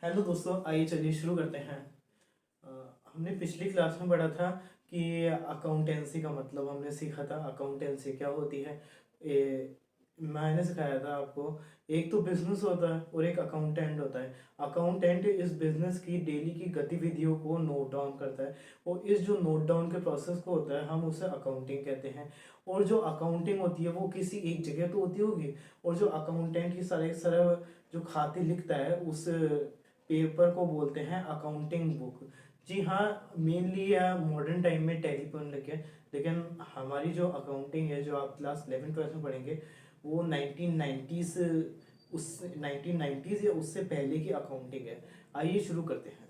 Hello दोस्तों, आइए चलिए शुरू करते हैं। हमने पिछली क्लास में पढ़ा था कि अकाउंटेंसी का मतलब हमने सीखा था। अकाउंटेंसी क्या होती है, मैंने सिखाया था आपको। एक तो बिजनेस होता है और एक अकाउंटेंट होता है। अकाउंटेंट इस बिजनेस की डेली की गतिविधियों को नोट डाउन करता है और इस जो नोट डाउन के प्रोसेस को होता है हम उसे अकाउंटिंग कहते हैं। और जो अकाउंटिंग होती है वो किसी एक जगह तो होती होगी, और जो अकाउंटेंट की सारे सारे जो खाते लिखता है उस पेपर को बोलते हैं अकाउंटिंग बुक। जी हाँ, मेनली मॉडर्न टाइम में टैली पढ़ने लगे, लेकिन हमारी जो अकाउंटिंग है जो आप क्लास 11 12 में पढ़ेंगे वो 1990s, उस 1990s या उससे पहले की अकाउंटिंग है। आइए शुरू करते हैं।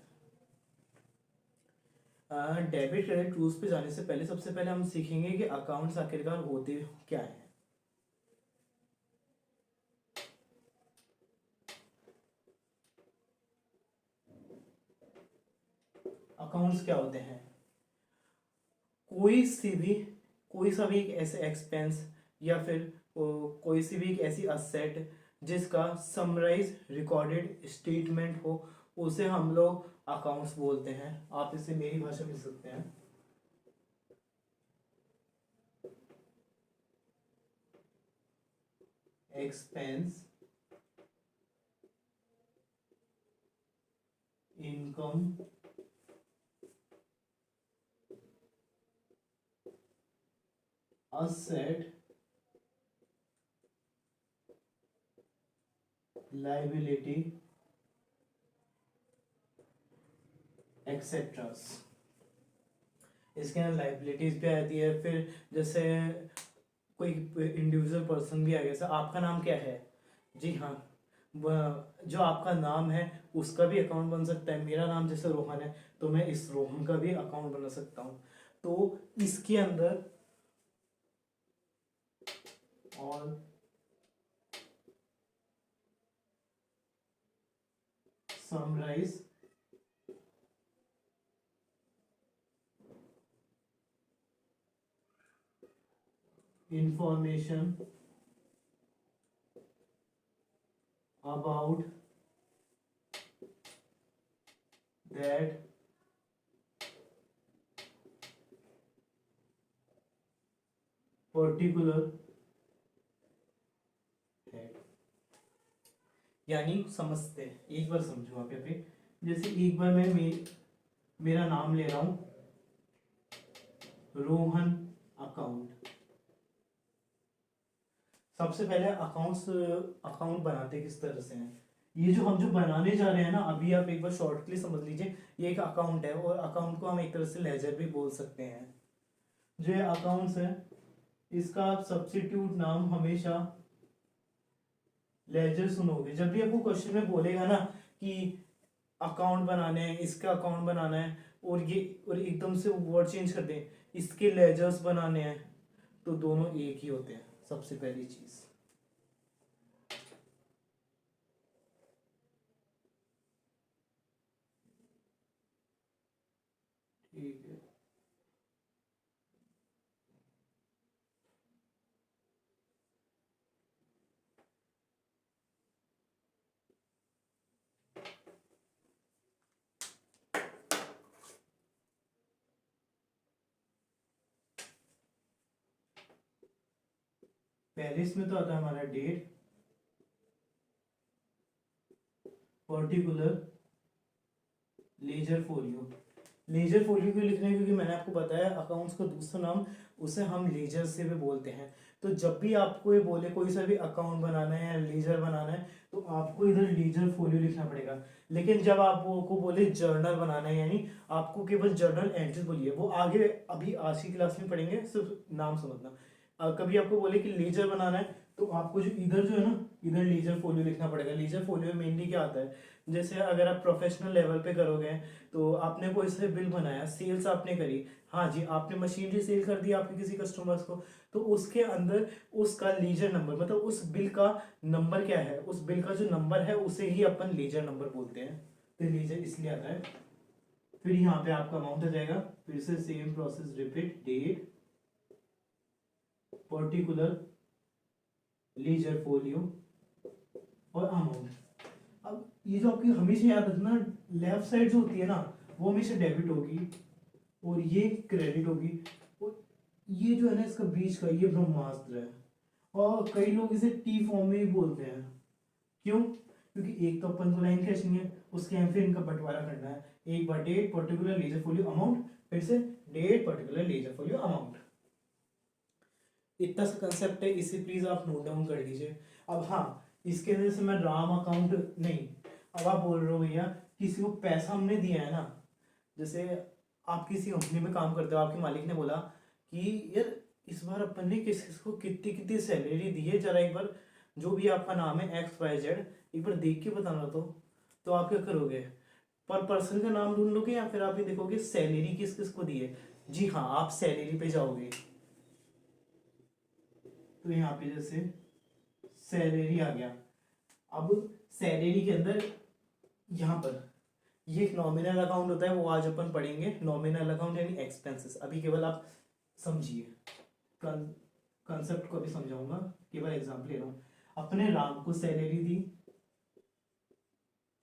डेबिट क्रेडिट टूल्स पे जाने से पहले सबसे पहले हम सीखेंगे कि अकाउंट्स आखिरकार होते क्या है। अकाउंट्स क्या होते हैं? कोई सी भी कोई सा भी एक ऐसे एक्सपेंस या फिर कोई सी भी एक ऐसी असेट जिसका समराइज रिकॉर्डेड स्टेटमेंट हो, उसे हम लोग अकाउंट्स बोलते हैं। आप इसे मेरी भाषा में लिख सकते हैं। Expense, income, asset, liability, etcetera. इसके अंदर लाइबिलिटीज भी आती है। फिर जैसे कोई इंडिविजुअल पर्सन भी आ गया, जैसे आपका नाम क्या है? जी हाँ, जो आपका नाम है उसका भी अकाउंट बन सकता है। मेरा नाम जैसे रोहन है तो मैं इस रोहन का भी अकाउंट बना सकता हूँ। तो इसके अंदर और summarize information about that particular है। यानी समझते हैं, एक बार समझो आप यहाँ पे। जैसे एक बार मेरा नाम ले रहा हूं, रोहन अकाउंट। सबसे पहले अकाउंट बनाते किस तरह से हैं, ये जो बनाने जा रहे हैं ना, अभी आप एक बार शॉर्टली समझ लीजिए। ये एक अकाउंट है और अकाउंट को हम एक तरह से लेजर भी बोल सकते हैं। जो ये अकाउंट्स है इसका आप सब्स्टिट्यूट नाम हमेशा लेजर सुनोगे। जब भी आपको क्वेश्चन में बोलेगा ना कि अकाउंट बनाने हैं, इसका अकाउंट बनाना है, और एकदम से वर्ड चेंज कर दें, इसके लेजर्स बनाने हैं, तो दोनों एक ही होते हैं। सबसे पहली चीज, ठीक है। पहले इसमें तो आता है हमारा date, particular, ledger folio. Ledger folio क्यों लिख रहे हैं? क्योंकि मैंने आपको बताया अकाउंट्स का दूसरा नाम उसे हम लेजर से भी बोलते हैं। तो जब भी आपको ये बोले कोई सा भी अकाउंट बनाना है या लेजर बनाना है, तो आपको इधर लेजर फोलियो लिखना पड़ेगा। लेकिन जब आप वो को बोले जर्नल बनाना है, यानी आपको केवल जर्नल एंट्रीज बोलिए, वो आगे अभी आज की क्लास में पढ़ेंगे, सिर्फ नाम समझना। कभी आपको बोले कि लेजर बनाना है, तो आपको जो इधर जो है ना, इधर लीजर फोलियो लिखना पड़ेगा। लीजर फोलियो में मेनली क्या आता है, जैसे अगर आप प्रोफेशनल लेवल पे करोगे तो आपने कोई से बिल बनाया, सेल्स आपने करी, हाँ जी, आपने मशीनरी सेल कर दी आपके किसी कस्टमर्स को, तो उसके अंदर उसका लीजर नंबर, मतलब उस बिल का नंबर क्या है, उस बिल का जो नंबर है उसे ही अपन लीजर नंबर बोलते हैं। तो लीजर इसलिए आता है। फिर यहाँ पे आपका अमाउंट आ जाएगा, फिर से same process repeat, date, particular, ledger folio और अमाउंट। अब ये जो आपकी हमेशा याद रखना, लेफ्ट साइड जो होती है ना वो हमेशा डेबिट होगी और ये क्रेडिट होगी, और ये जो है ना इसका बीच का ये ब्रह्मास्त्र है, और कई लोग इसे टी फॉर्म में ही बोलते हैं। क्यों? क्योंकि एक तो अपन को लाइन खींचनी है, उसके हम फिर इनका बंटवारा करना है, एक बार date particular ledger folio amount, फिर से date particular ledger folio amount. इतना सा कंसेप्ट है, इसे प्लीज आप नोट डाउन कर लीजिए। अब हाँ, इसके अंदर से मैं राम अकाउंट नहीं, अब आप बोल रहे हो भैया किसी को पैसा हमने दिया है ना, जैसे आप किसी कंपनी में काम करते हो, आपके मालिक ने बोला कि यार इस बार अपन ने किस किस को कितनी कितनी सैलरी दी है, जरा एक बार जो भी आपका नाम है XYZ एक बार देख के बताना। तो आप क्या करोगे, पर पर्सन का नाम ढूंढ लोगे या फिर आप ये देखोगे सैलरी किस किस को दी है। जी हाँ, आप सैलरी पे जाओगे, तो यहाँ पे जैसे सैलरी आ गया। अब सैलरी के अंदर यहाँ पर ये एक नॉमिनल अकाउंट होता है, वो आज अपन पढ़ेंगे। नॉमिनल अकाउंट यानी एक्सपेंसेस, अभी केवल आप समझिए, कंसेप्ट को भी समझाऊंगा, केवल एग्जांपल ले रहा हूँ। अपने राम को सैलरी दी,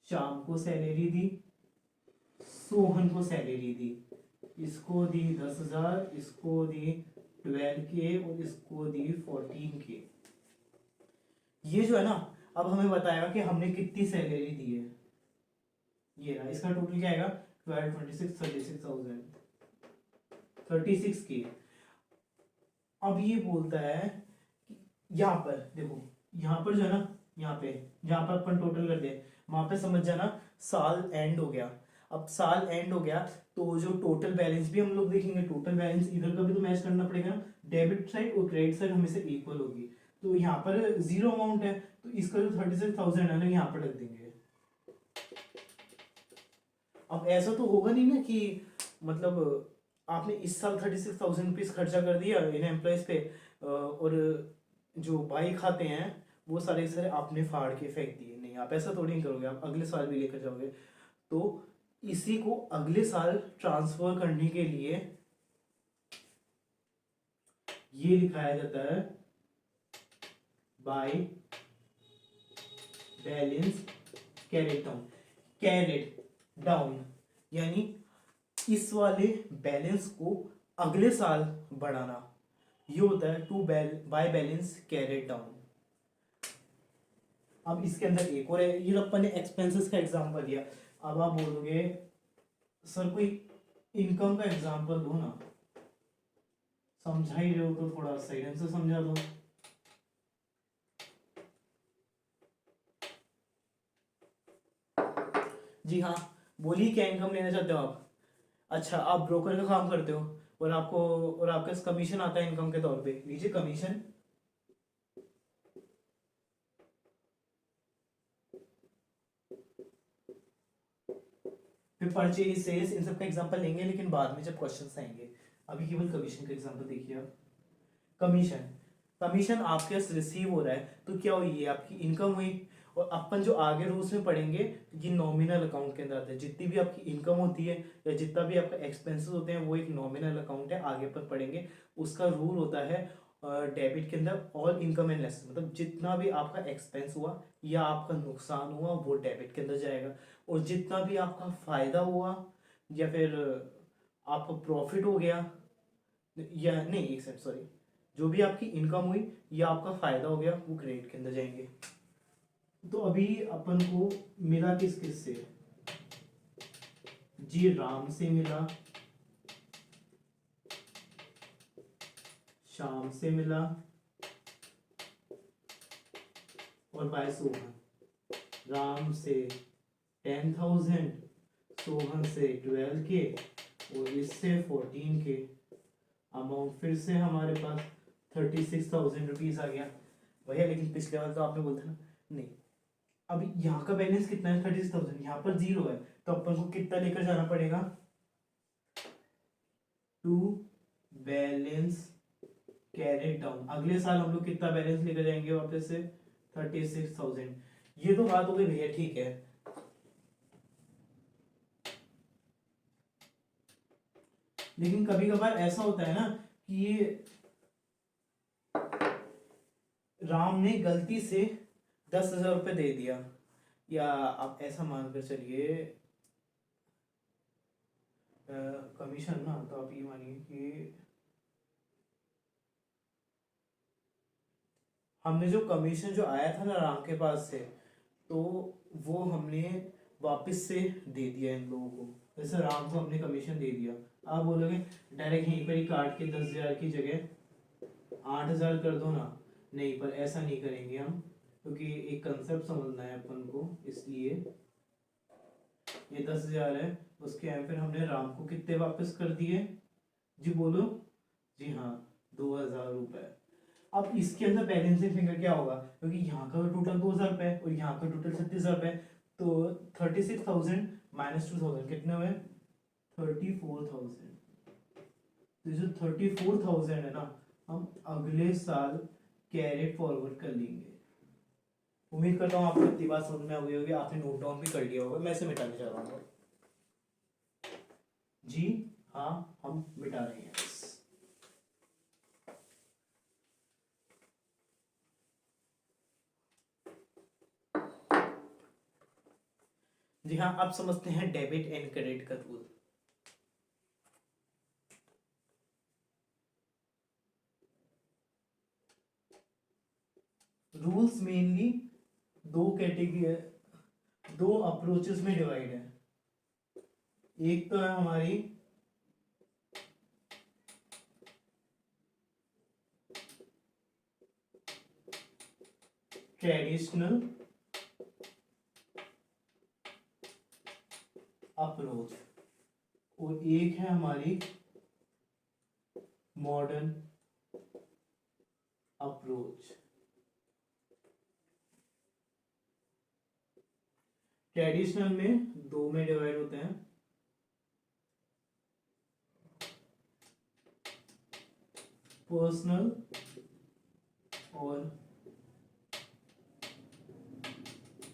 श्याम को सैलरी दी, सोहन को सैलरी दी, इसको दी 10,000, इसको दी 12K और इसको दी 14K। ये जो है ना, अब हमें बताएगा कि हमने कितनी सैलरी दी है। ये ना इसका टोटल क्या आएगा, 12, 26, 36,000, 36K। अब ये बोलता है कि यहाँ पर देखो, यहाँ पर जो है ना, यहाँ पे जहाँ पर अपन टोटल कर दे वहां पे समझ जाना साल एंड हो गया। अब साल एंड हो गया तो जो टोटल बैलेंस भी हम लोग देखेंगे, टोटल बैलेंस इधर का भी तो मैच करना पड़ेगा ना, डेबिट साइड और क्रेडिट साइड हमेशा इक्वल होगी। तो यहाँ पर जीरो अमाउंट है, तो इसका जो 36,000 है ना यहाँ पर लग देंगे। अब ऐसा तो होगा नहीं ना कि मतलब आपने इस साल 36,000 रुपीज खर्चा कर दिया इन एम्प्लॉयज पे, और जो बाइक आते हैं वो सारे के सारे आपने फाड़ के फेंक दिए। नहीं, आप ऐसा थोड़ी नहीं करोगे, आप अगले साल भी लेकर जाओगे। तो इसी को अगले साल ट्रांसफर करने के लिए ये लिखाया जाता है bye balance carried down. Carried down यानी इस वाले बैलेंस को अगले साल बढ़ाना, ये होता है to by balance carried down. अब इसके अंदर एक और है, ये अपन ने एक्सपेंसेस का एग्जांपल दिया। अब आप बोलोगे सर कोई इनकम का एग्जांपल दो ना, समझा ही रहे हो तो थोड़ा सही ढंग से समझा दो। जी हाँ, बोलिए क्या इनकम लेना चाहते हो आप? अच्छा, आप ब्रोकर का काम करते हो और आपका कमीशन आता है इनकम के तौर पे, लीजिए कमीशन। फिर परचेज, सेल्स, इन सब का एग्जांपल लेंगे लेकिन बाद में जब क्वेश्चंस आएंगे। अभी केवल कमीशन का एग्जांपल देखिए आप। कमीशन, कमीशन आपके पास रिसीव हो रहा है तो क्या हुई, ये आपकी इनकम हुई। और अपन जो आगे रूल्स में पढ़ेंगे ये नॉमिनल अकाउंट के अंदर आता है। जितनी भी आपकी इनकम होती है या जितना भी आपका एक्सपेंसेस होते हैं वो एक नॉमिनल अकाउंट है, आगे पर पढ़ेंगे। उसका रूल होता है डेबिट के अंदर ऑल इनकम एंड लेस, मतलब जितना भी आपका एक्सपेंस हुआ या आपका नुकसान हुआ वो डेबिट के अंदर जाएगा, और जितना भी आपका फायदा हुआ या फिर आपका प्रॉफिट हो गया, या नहीं एक सेकंड सॉरी, जो भी आपकी इनकम हुई या आपका फायदा हो गया वो क्रेडिट के अंदर जाएंगे। तो अभी अपन को मिला किस किस से, जी राम से मिला, शाम से मिला और बाय सोहन। राम से 10,000, सोहन से 12K और इससे 14K। अमाउंट फिर से हमारे पास 36,000 रुपीज आ गया भैया। लेकिन पिछले बार तो आपने बोला था ना, नहीं अभी यहाँ का बैलेंस कितना है 36,000, यहाँ पर जीरो है, तो अपन को कितना लेकर जाना पड़ेगा, टू बैलेंस कैरेट डाउन। अगले साल हम लोग कितना बैलेंस लेकर जाएंगे वापस से 36,000। ये तो बात हो गई भैया, ठीक है। लेकिन कभी कभार ऐसा होता है ना कि राम ने गलती से 10,000 रुपये दे दिया, या आप ऐसा मानकर चलिए कमीशन ना, तो आप ये मानिए कि हमने जो कमीशन जो आया था ना राम के पास से, तो वो हमने वापस से दे दिया इन लोगों को। जैसे राम को हमने कमीशन दे दिया, आप बोलोगे डायरेक्ट यहीं पर ही काट के 10,000 की जगह 8,000 कर दो ना। नहीं, पर ऐसा नहीं करेंगे हम, क्योंकि एक कंसेप्ट समझना है अपन को, इसलिए ये 10,000 है, उसके यहाँ फिर हमने राम को कितने वापस कर दिए जी, बोलो। जी हाँ, 2,000 रुपये। अब इसके अंदर बैलेंसिंग फिगर क्या होगा, क्योंकि यहाँ का टोटल 2,000 रुपये और यहाँ का टोटल 36,000 रुपये, तो 36,000 माइनस 2,000 कितने हुए, 34,000। तो जो 34,000 है ना, हम अगले साल कैरेट फॉरवर्ड कर लेंगे। उम्मीद करता हूँ आपको इतनी बात समझ में आ गई होगी, आपने नोट डाउन भी कर लिया होगा। मैं इसे मिटाने जा रहा हूँ जी हाँ, हम मिटा रहे हैं। जी हाँ, आप समझते हैं डेबिट एंड क्रेडिट का रूल। रूल्स मेनली दो कैटेगरी, दो अप्रोचेस में डिवाइड है। एक तो है हमारी ट्रेडिशनल अप्रोच और एक है हमारी मॉडर्न अप्रोच। ट्रेडिशनल में दो में डिवाइड होते हैं, पर्सनल और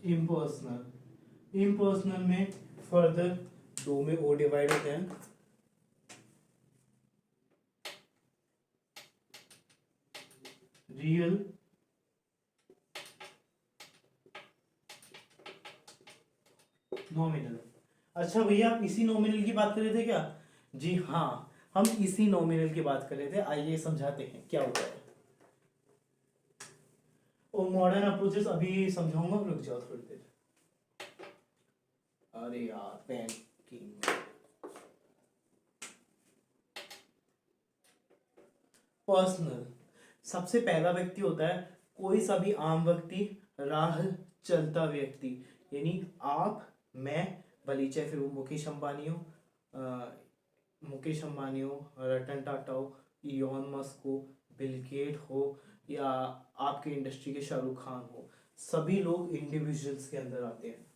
इम्पर्सनल। इम्पर्सनल में फर्दर दो में और डिवाइड होते हैं, रियल नॉमिनल। अच्छा भैया, आप इसी नॉमिनल की बात कर रहे थे क्या? जी हाँ, हम इसी नॉमिनल की बात कर रहे थे। आइए समझाते हैं क्या होता है। और मॉडर्न अप्रोचेस अभी समझाऊंगा, रुक जाओ थोड़ी देर। अरे यार, बैंकिंग पर्सनल, सबसे पहला व्यक्ति होता है कोई सा भी आम व्यक्ति, राह चलता व्यक्ति, यानी आप मैं, भले चाहे फिर वो मुकेश अंबानी हो, मुकेश अंबानी हो, रतन टाटा हो, इलॉन मस्क हो, बिल गेट हो, या आपके इंडस्ट्री के शाहरुख खान हो, सभी लोग इंडिविजुअल्स के अंदर आते हैं।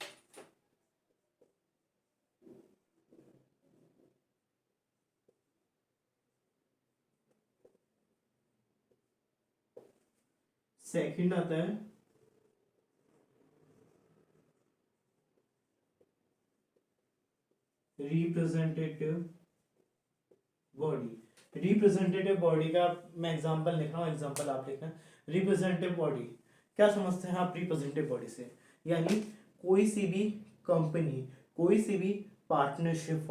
सेकंड आता है रिप्रेजेंटेटिव बॉडी। रिप्रेजेंटेटिव बॉडी का मैं एग्जांपल लिख रहा हूँ, एग्जांपल आप लिखना। रिप्रेजेंटेटिव बॉडी, क्या समझते हैं आप रिप्रेजेंटेटिव बॉडी से? यानी कोई सी भी कंपनी, कोई सी भी पार्टनरशिप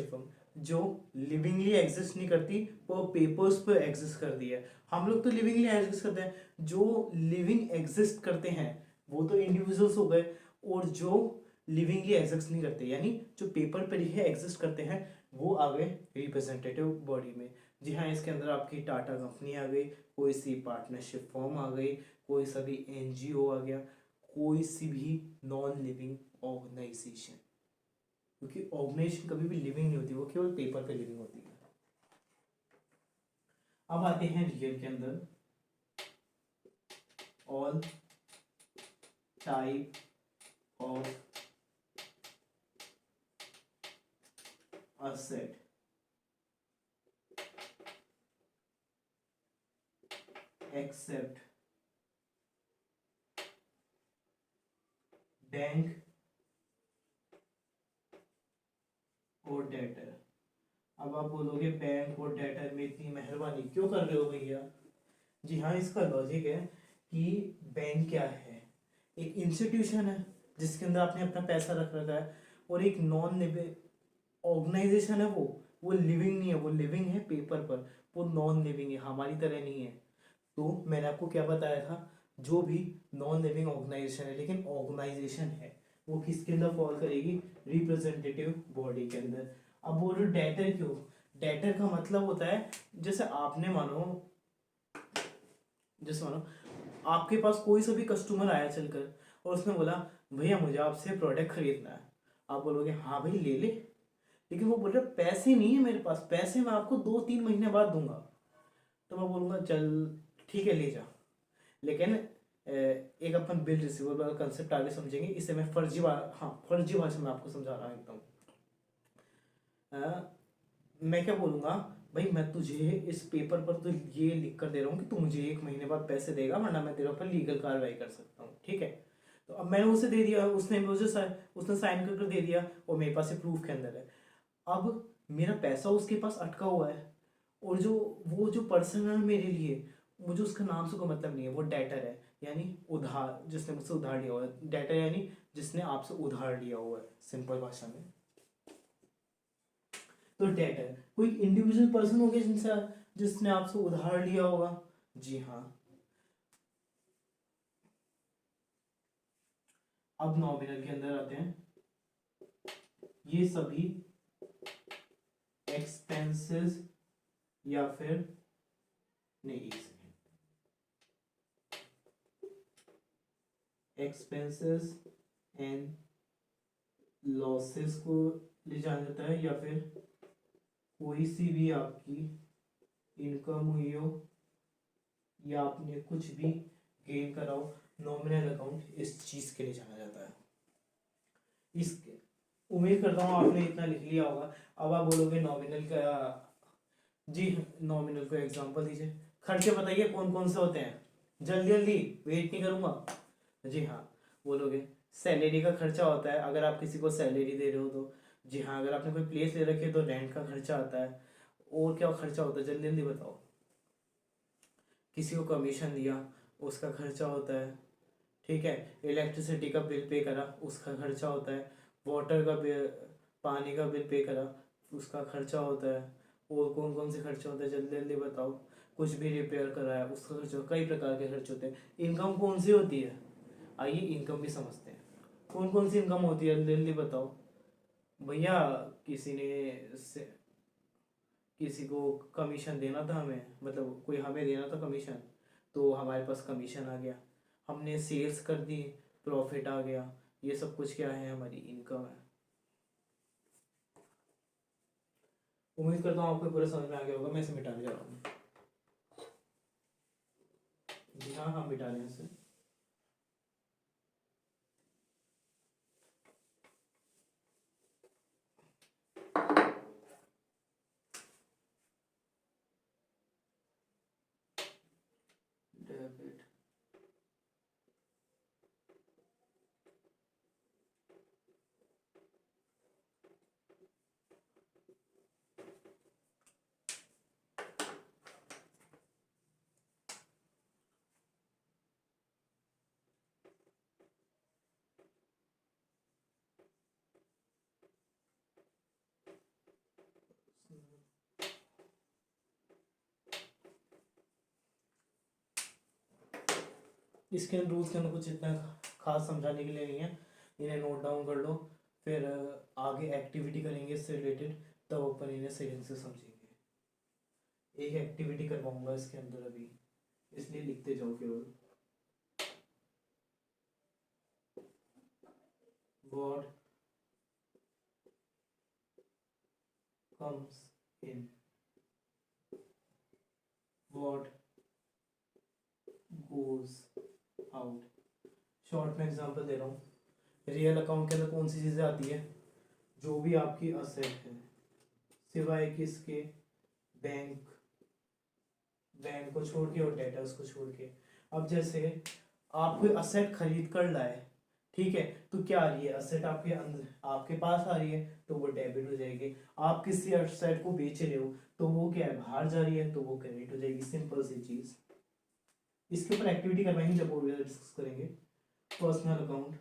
फॉर्म जो लिविंगली एग्जिस्ट नहीं करती, वो पेपर्स पे एग्जिस्ट कर दी है। हम लोग तो लिविंगली एग्जिस्ट करते हैं, जो लिविंग एग्जिस्ट करते हैं वो तो इंडिविजुअल्स हो गए, और जो लिविंगली एग्जिस्ट नहीं करते, यानी जो पेपर पर ही एग्जिस्ट करते हैं, वो आ गए रिप्रेजेंटेटिव बॉडी में। जी हाँ, इसके अंदर आपकी टाटा कंपनी आ गई, कोई सी पार्टनरशिप फॉर्म आ गई, कोई सा भी एनजीओ आ गया, कोई सी भी नॉन लिविंग ऑर्गेनाइजेशन, क्योंकि ऑर्गेनाइजेशन कभी भी लिविंग नहीं होती, वो केवल पेपर पे लिविंग होती है। अब आते हैं रियल के अंदर। All type of asset except bank और डेटर। अब आप बोलोगे बैंक और डेटर में इतनी मेहरबानी क्यों कर रहे हो भैया? जी हाँ, इसका लॉजिक है कि बैंक क्या है, एक इंस्टीट्यूशन है जिसके अंदर आपने अपना पैसा रख रखा है, और एक नॉन लिविंग ऑर्गेनाइजेशन है। वो लिविंग नहीं है, वो लिविंग है पेपर पर, वो नॉन लिविंग है, हमारी तरह नहीं है। तो मैंने आपको क्या बताया था, जो भी नॉन लिविंग ऑर्गेनाइजेशन है लेकिन ऑर्गेनाइजेशन है, वो किसके अंदर फॉल करेगी, रिप्रेजेंटेटिव बॉडी के अंदर। अब बोलो डेटर क्यों, डेटर का मतलब होता है जैसे आपने मानो, जैसे मानो आपके पास कोई सा भी कस्टमर आया चलकर और उसने बोला भैया मुझे आपसे प्रोडक्ट खरीदना है, आप बोलोगे हाँ भाई ले ले, लेकिन वो बोल रहा पैसे नहीं है मेरे पास, पैसे मैं आपको 2-3 महीने बाद दूंगा। तो मैं बोलूँगा चल ठीक है ले जा, लेकिन एक अपन बिल रिसीवेबल वाला कंसेप्ट आगे समझेंगे, इसे मैं फर्जी भाषा में आपको समझा रहा हूँ एकदम। मैं क्या बोलूँगा, भाई मैं तुझे इस पेपर पर तो ये लिख कर दे रहा हूँ कि तू मुझे 1 महीने बाद पैसे देगा, वरना मैं तेरे ऊपर लीगल कार्रवाई कर सकता हूँ, ठीक है। तो अब मैंने उसे दे दिया, उसने साइन कर दे दिया, और मेरे पास ये प्रूफ के अंदर है। अब मेरा पैसा उसके पास अटका हुआ है, और जो पर्सन है मेरे लिए, मुझे उसका नाम से कोई मतलब नहीं है, वो डेटर है, यानी उधार, जिसने मुझसे उधार लिया हुआ है। डेटर यानी जिसने आपसे उधार लिया हुआ है, सिंपल भाषा में। तो डेटर कोई इंडिविजुअल पर्सन हो गया जिसने आपसे उधार लिया होगा, जी हाँ। अब नॉमिनल के अंदर आते हैं, ये सभी एक्सपेंसेस या फिर नहीं, एक्सपेंसेस एंड लॉसेस को ले जाना जाता है, या फिर कोई सी भी आपकी इनकम हुई हो या आपने कुछ भी गेन करा हो, नॉमिनल अकाउंट इस चीज़ के लिए जाना जाता है। इस उम्मीद करता हूँ आपने इतना लिख लिया होगा। अब आप बोलोगे नॉमिनल का, जी नॉमिनल को एग्जांपल दीजिए, खर्चे बताइए कौन कौन से होते हैं, जल्दी जल्दी, वेट नहीं करूँगा। जी हाँ, बोलोगे सैलरी का खर्चा होता है, अगर आप किसी को सैलरी दे रहे हो तो। जी हाँ, अगर आपने कोई प्लेस ले रखी है तो रेंट का खर्चा आता है। और क्या खर्चा होता है, जल्दी जल्दी बताओ। किसी को कमीशन दिया, उसका खर्चा होता है, ठीक है। इलेक्ट्रिसिटी का बिल पे करा, उसका खर्चा होता है। वाटर का बिल, पानी का बिल पे करा, उसका खर्चा होता है। और कौन कौन से खर्चे होते हैं, जल्दी जल्दी बताओ। कुछ भी रिपेयर कराया, उसका खर्चा, कई प्रकार के खर्चे होते हैं। इनकम कौन सी होती है, आइए इनकम भी समझते हैं। कौन कौन सी इनकम होती है, जल्दी जल्दी बताओ भैया। किसी ने किसी को कमीशन देना था हमें, मतलब कोई हमें देना था कमीशन, तो हमारे पास कमीशन आ गया, हमने सेल्स कर दी, प्रॉफिट आ गया। ये सब कुछ क्या है, हमारी इनकम है। उम्मीद करता हूँ आपको पूरा समझ में आ गया होगा। मैं इसे मिटाने जा रहा हूँ। जी हाँ, हम मिटा रहे हैं इसे। डेबिट, इसके रूल्स के अंदर कुछ इतना खास समझाने के लिए नहीं है, इन्हें नोट डाउन कर लो। फिर आगे एक्टिविटी करेंगे इससे रिलेटेड, तब अपन इन्हें सही से समझेंगे। एक एक्टिविटी करवाऊंगा इसके अंदर अभी, इसलिए लिखते जाओ केवल। What comes in, what goes out। Short में एग्जांपल दे रहा हूँ, रियल अकाउंट के अंदर कौन सी चीज़ें आती है, जो भी आपकी असेट है, सिवाय किसके, बैंक, बैंक को छोड़ के और डेटर्स को छोड़ के। अब जैसे आप कोई असेट खरीद कर लाए, ठीक है, तो क्या आ रही है, असेट आपके अंदर आपके पास आ रही है, तो वो डेबिट हो जाएगी। आप किसी असेट को बेच रहे हो, तो वो क्या है, बाहर जा रही है, तो वो क्रेडिट हो जाएगी। सिंपल सी चीज। इसके ऊपर एक्टिविटी करवाएंगे जब वो डिस्कस करेंगे। पर्सनल अकाउंट,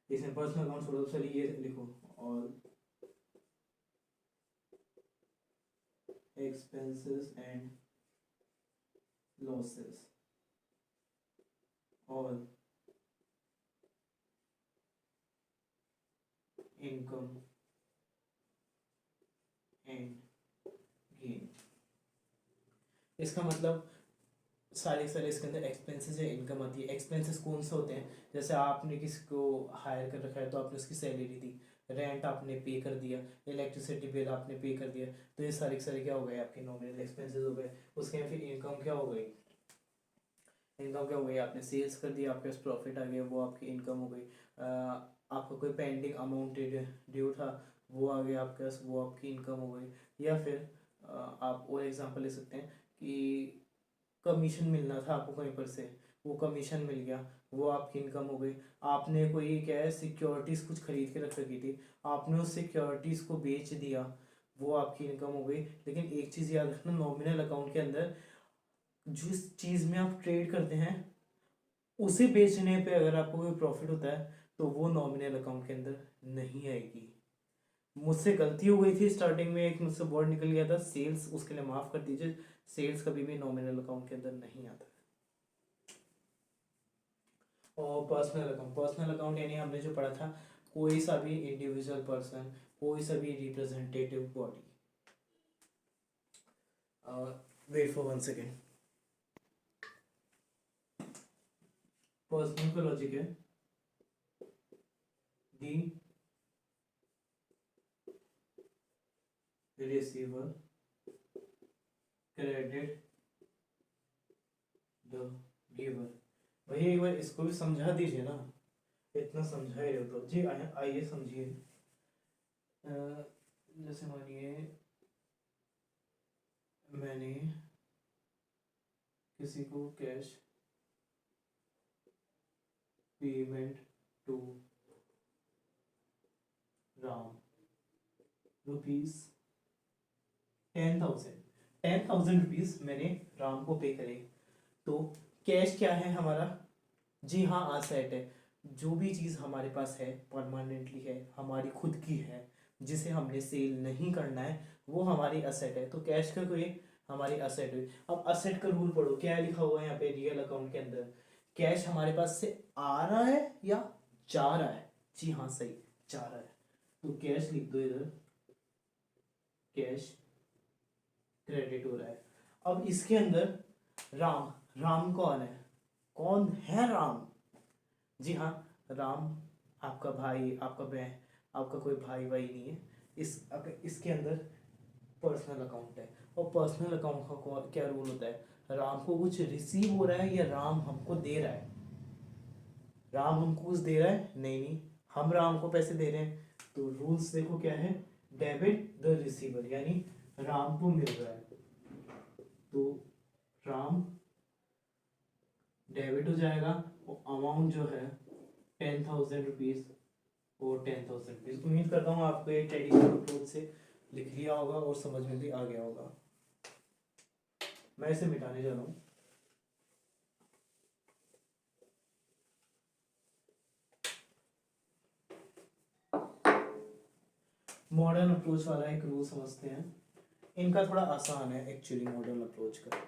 इसमें पर्सनल अकाउंट छोड़ो, चलिए ये लिखो, all expenses and losses, all income and gain। इसका मतलब सारे सारे इसके अंदर एक्सपेंसेस या इनकम आती है। एक्सपेंसेस कौन से होते हैं, जैसे आपने किसी को हायर कर रखा है तो आपने उसकी सैलरी दी, रेंट आपने पे कर दिया, इलेक्ट्रिसिटी बिल आपने पे कर दिया, तो ये सारे के सारे क्या हो गए आपके नॉमिनल एक्सपेंसेस हो गए। उसके फिर इनकम क्या हो गई, इनकम क्या हो गई, आपने सेल्स कर दिया, आपके पास प्रॉफिट आ गया, वो आपकी इनकम हो गई। आपका कोई पेंडिंग अमाउंट ड्यू था, वो आ गया आपके पास, वो आपकी इनकम हो गई। या फिर आप और एग्जांपल ले सकते हैं कि कमीशन मिलना था आपको कहीं पर से, वो कमीशन मिल गया, वो आपकी इनकम हो गई। आपने कोई क्या है सिक्योरिटीज़ कुछ खरीद के रख रखी थी, आपने उस सिक्योरिटीज़ को बेच दिया, वो आपकी इनकम हो गई। लेकिन एक चीज़ याद रखना, नॉमिनल अकाउंट के अंदर जिस चीज़ में आप ट्रेड करते हैं उसे बेचने पे अगर आपको कोई प्रॉफिट होता है तो वो नॉमिनल अकाउंट के अंदर नहीं आएगी। मुझसे गलती हो गई थी स्टार्टिंग में, एक मुझसे वर्ड निकल गया था सेल्स, उसके लिए माफ़ कर दीजिए। सेल्स कभी भी नॉमिनल अकाउंट के अंदर नहीं आता। और पर्सनल अकाउंट, पर्सनल अकाउंट यानी हमने जो पढ़ा था, कोई सा भी इंडिविजुअल पर्सन, कोई सा भी representative body. Wait for 1 second. Personal का लॉजिक है the receiver credit the giver। भैया एक बार इसको भी समझा दीजिए ना, इतना समझा ही रहे हो तो जी। आइए समझिए। जैसे मानिए मैंने किसी को cash payment to Ram rupees 10,000, 10,000 rupees मैंने राम को पे करे। तो कैश क्या है हमारा, जी हाँ असेट है। जो भी चीज़ हमारे पास है परमानेंटली है, हमारी खुद की है, जिसे हमने सेल नहीं करना है, वो हमारी असेट है। तो कैश का कोई हमारी असेट हुई। अब असेट का रूल पढ़ो, क्या लिखा हुआ है यहाँ पे रियल अकाउंट के अंदर, कैश हमारे पास से आ रहा है या जा रहा है, जी हाँ सही, जा रहा है। तो कैश लिख दो इधर, कैश क्रेडिट हो रहा है। अब इसके अंदर राम, राम कौन है, कौन है राम, जी हाँ राम आपका भाई, आपका बहन, आपका कोई भाई भाई नहीं है। इसके अंदर पर्सनल अकाउंट है। और पर्सनल अकाउंट का क्या रूल होता है, राम को कुछ रिसीव हो रहा है या राम हमको दे रहा है, राम हमको कुछ दे रहा है, नहीं नहीं हम राम को पैसे दे रहे हैं। तो रूल्स देखो क्या है, डेबिट द रिसीवर, यानी राम को मिल रहा है तो राम डेबिट हो जाएगा। और अमाउंट जो है 10,000 रुपीज़ और 10,000 रुपीज़। उम्मीद करता हूँ आपको एक टेलीग्राम अप्रोच से लिख लिया होगा और समझ में भी आ गया होगा। मैं इसे मिटाने जा रहा हूँ। मॉडर्न अप्रोच वाला एक रूल समझते हैं, इनका थोड़ा आसान है एक्चुअली। मॉडर्न अप्रोच का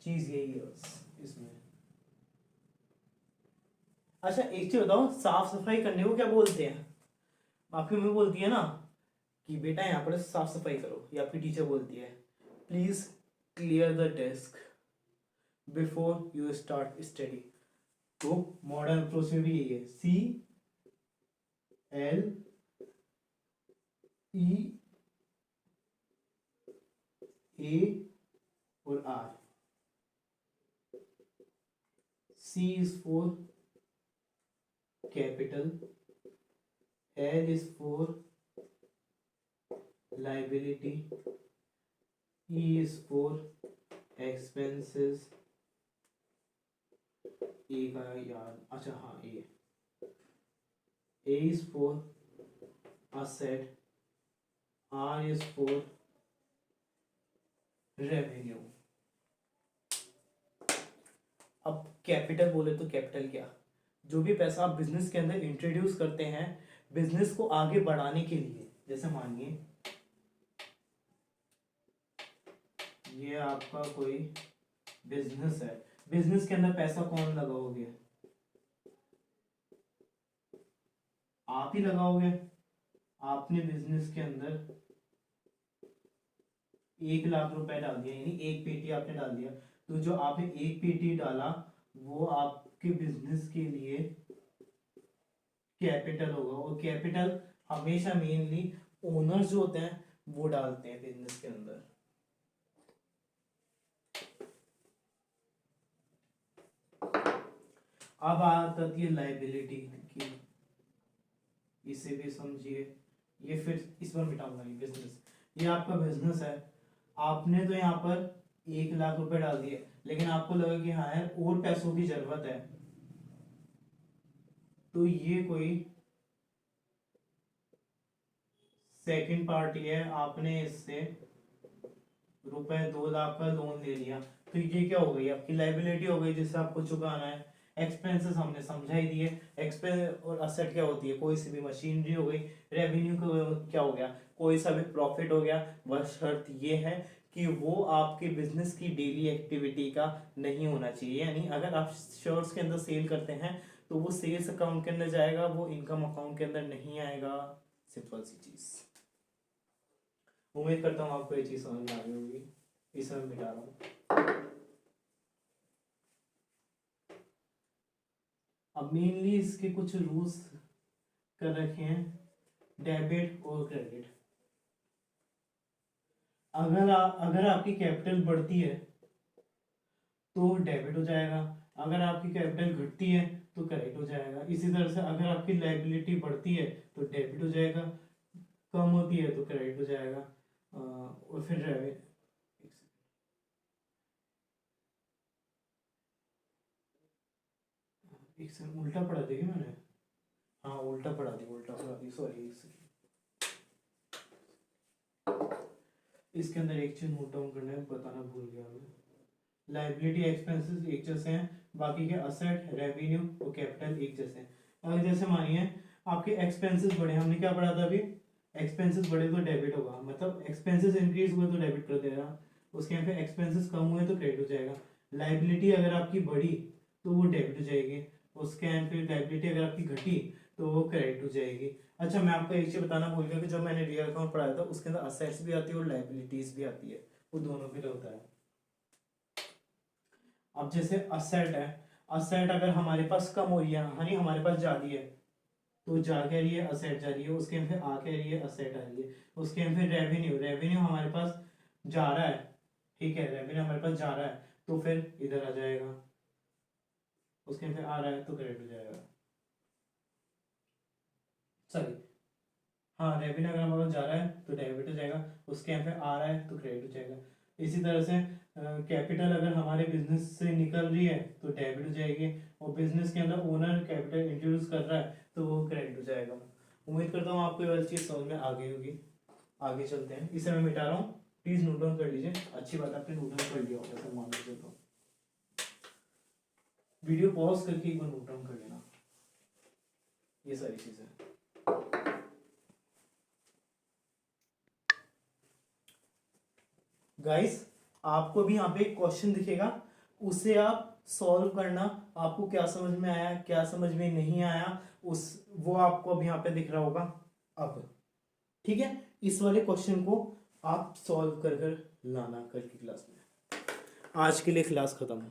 चीज़ यही है बस इसमें। अच्छा एक चीज बताओ, साफ सफाई करने को क्या बोलते हैं, आपकी मम्मी बोलती है ना कि बेटा यहाँ पर साफ सफाई करो, या आपकी टीचर बोलती है please clear the desk before you start study. तो मॉडर्न अप्रोच में भी यही है, CLE A और R। C is for capital, L is for liability, E is for expenses, A का यार, अच्छा हाँ A is for asset, R is for revenue। अब कैपिटल बोले तो कैपिटल क्या, जो भी पैसा आप बिजनेस के अंदर इंट्रोड्यूस करते हैं बिजनेस को आगे बढ़ाने के लिए। जैसे मानिए ये आपका कोई बिजनेस है, बिजनेस के अंदर पैसा कौन लगाओगे, आप ही लगाओगे। आपने बिजनेस के अंदर 1 लाख रुपए डाल दिया, यानी एक पेटी आपने डाल दिया, तो जो आपने एक पेटी डाला वो आपके बिजनेस के लिए कैपिटल होगा। और कैपिटल हमेशा मेनली ओनर्स जो होते हैं वो डालते हैं बिजनेस के अंदर। अब बात आती है लाइबिलिटी की, इसे भी समझिए। ये फिर इस पर मिटाऊंगा, ये बिजनेस, ये आपका बिजनेस है, आपने तो यहाँ पर 1 लाख रुपए डाल दिए, लेकिन आपको लगा कि हाँ यार और पैसों की जरूरत है, तो ये कोई सेकंड पार्टी है, आपने इससे ₹2 लाख का लोन ले लिया, तो ये क्या हो गई, आपकी लाइबिलिटी हो गई जिससे आपको चुकाना है। एक्सपेंसेस हमने समझा ही दिए। एक्सपेंस और असेट क्या होती है, कोई सी भी मशीनरी हो गई। रेवेन्यू क्या हो गया, कोई सा भी प्रॉफिट हो गया। बस शर्त ये है कि वो आपके बिजनेस की डेली एक्टिविटी का नहीं होना चाहिए, यानी अगर आप शर्ट्स के अंदर सेल करते हैं तो वो सेल्स अकाउंट के अंदर जाएगा, वो इनकम अकाउंट के अंदर नहीं आएगा। सिंपल सी चीज। उम्मीद करता हूँ आपको ये चीज समझ में आ गई होगी, इसे मैं मिटा रहा हूँ। अब मेनली इसके कुछ रूल्स कर रखे हैं, डेबिट और क्रेडिट। अगर आपकी कैपिटल बढ़ती है तो डेबिट हो जाएगा, अगर आपकी कैपिटल घटती है तो क्रेडिट हो जाएगा। इसी तरह से अगर आपकी लाइबिलिटी बढ़ती है तो डेबिट हो जाएगा, कम होती है तो क्रेडिट हो जाएगा। और फिर एक सेकंड, उल्टा पढ़ा दी क्या मैंने, हाँ उल्टा पढ़ा दी सॉरी। एक सेकंड, इसके अंदर एक चीज नोट डाउन करना है, बताना भूल गया मैं। लाइबिलिटी एक्सपेंसेस एक जैसे हैं, बाकी के असेट रेवेन्यू और कैपिटल एक जैसे हैं। अगर जैसे मानिए आपके एक्सपेंसेस बढ़े, हमने क्या पढ़ा था अभी, एक्सपेंसेस बढ़े तो डेबिट होगा, मतलब एक्सपेंसेस इंक्रीज हुए तो डेबिट कर देगा, उसके यहाँ पे एक्सपेंसेस कम हुए तो क्रेडिट हो जाएगा। लाइबिलिटी अगर आपकी बढ़ी तो वो डेबिट हो जाएगी, उसके यहाँ पे लाइबिलिटी अगर आपकी घटी तो वो क्रेडिट हो जाएगी। अच्छा मैं आपको एक चीज बताना भूल गया कि जब मैंने रियल अकाउंट पढ़ाया था उसके अंदर असेट्स भी आती है और लाइबिलिटीज भी आती है, वो दोनों भी होता है। अब जैसे असेट है, असेट अगर हमारे पास कम हो रही है, यानी हमारे पास जा रही है तो जा के रही है असेट जा रही है, उसके फिर आ के रही है असेट आ रही है। उसके फिर रेवेन्यू, रेवेन्यू हमारे पास जा रहा है, ठीक है, रेवेन्यू हमारे पास जा रहा है तो फिर इधर आ जाएगा, उसके फिर आ रहा है तो क्रेडिट हो जाएगा। सॉरी, हाँ रेवेन्यू अगर हमारे पास जा रहा है तो डेबिट हो जाएगा, उसके यहाँ पे आ रहा है तो क्रेडिट हो जाएगा। इसी तरह से कैपिटल अगर हमारे बिजनेस से निकल रही है तो डेबिट हो जाएगी, और बिजनेस के अंदर ओनर कैपिटल इंट्रोड्यूस कर रहा है तो वो क्रेडिट हो जाएगा। उम्मीद करता हूँ आपको ये वाली चीज़ समझ में आ गई होगी। आगे चलते हैं, इसे मैं मिटा रहा हूँ, प्लीज नोट डाउन कर लीजिए। अच्छी बात आपने नोट डाउन कर लिया होगा, सर मान लीजिए। तो वीडियो पॉज करके एक बार नोट डाउन कर लेना ये सारी चीज़ें। गाइस आपको भी यहाँ पे एक क्वेश्चन दिखेगा, उसे आप सॉल्व करना, आपको क्या समझ में आया क्या समझ में नहीं आया उस वो आपको अब यहाँ पे दिख रहा होगा अब, ठीक है। इस वाले क्वेश्चन को आप सॉल्व कर कर लाना कल की क्लास में। आज के लिए क्लास खत्म।